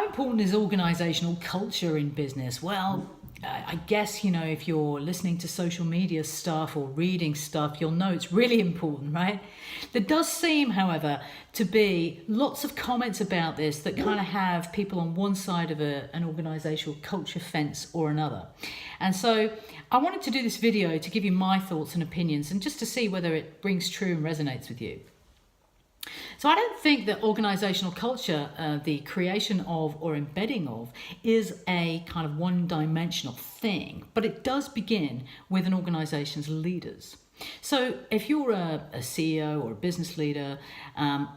How important is organizational culture in business? Well, I guess, if you're listening to social media stuff or reading stuff, you'll know it's really important, right? There does seem, however, to be lots of comments about this that kind of have people on one side of an organizational culture fence or another. And so I wanted to do this video to give you my thoughts and opinions and just to see whether it rings true and resonates with you. So I don't think that organizational culture, the creation of or embedding of, is a kind of one-dimensional thing, but it does begin with an organization's leaders. So if you're a CEO or a business leader,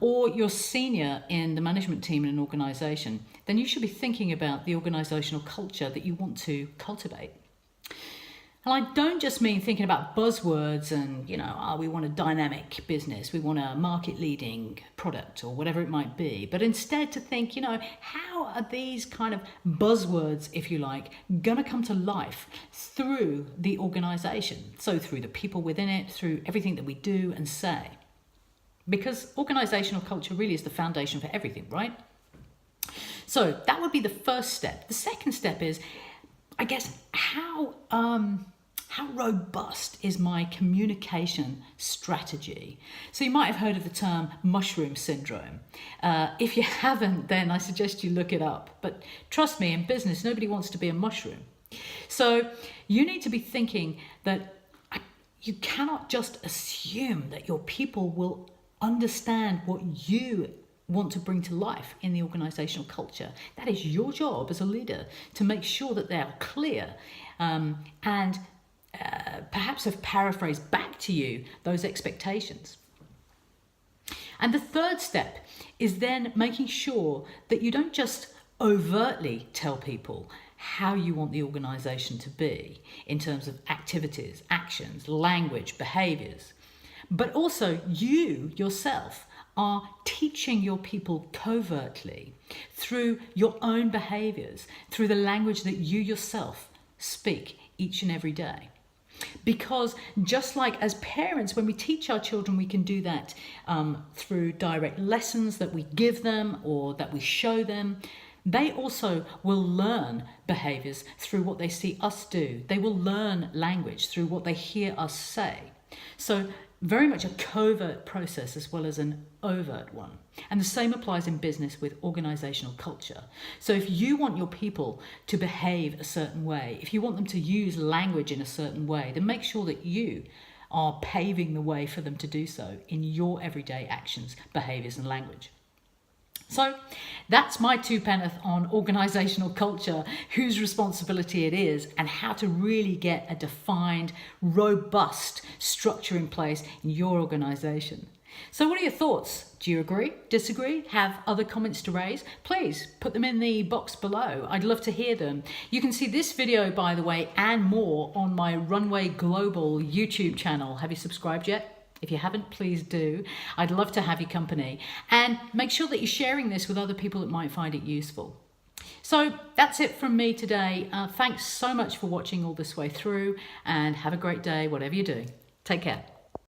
or you're senior in the management team in an organization, then you should be thinking about the organizational culture that you want to cultivate. And I don't just mean thinking about buzzwords and, we want a dynamic business, we want a market leading product or whatever it might be, but instead to think, how are these kind of buzzwords, if you like, going to come to life through the organization? So through the people within it, through everything that we do and say. Because organizational culture really is the foundation for everything, right? So that would be the first step. The second step is, I guess, how robust is my communication strategy? So you might have heard of the term mushroom syndrome. If you haven't, then I suggest you look it up. But trust me, in business, nobody wants to be a mushroom. So you need to be thinking that you cannot just assume that your people will understand what you want to bring to life in the organizational culture. That is your job as a leader, to make sure that they are clear and perhaps have paraphrased back to you those expectations. And the third step is then making sure that you don't just overtly tell people how you want the organization to be in terms of activities, actions, language, behaviors, but also you yourself are teaching your people covertly through your own behaviors, through the language that you yourself speak each and every day. Because just like as parents, when we teach our children, we can do that through direct lessons that we give them or that we show them. They also will learn behaviors through what they see us do. They will learn language through what they hear us say. So very much a covert process as well as an overt one. And the same applies in business with organizational culture. So if you want your people to behave a certain way, if you want them to use language in a certain way, then make sure that you are paving the way for them to do so in your everyday actions, behaviors, and language. So that's my two penneth on organizational culture, whose responsibility it is, and how to really get a defined, robust structure in place in your organization. So what are your thoughts? Do you agree, disagree, have other comments to raise? Please put them in the box below. I'd love to hear them. You can see this video, by the way, and more on my Runway Global YouTube channel. Have you subscribed yet? If you haven't, please do. I'd love to have your company. And make sure that you're sharing this with other people that might find it useful. So that's it from me today. Thanks so much for watching all this way through, and have a great day, whatever you do. Take care.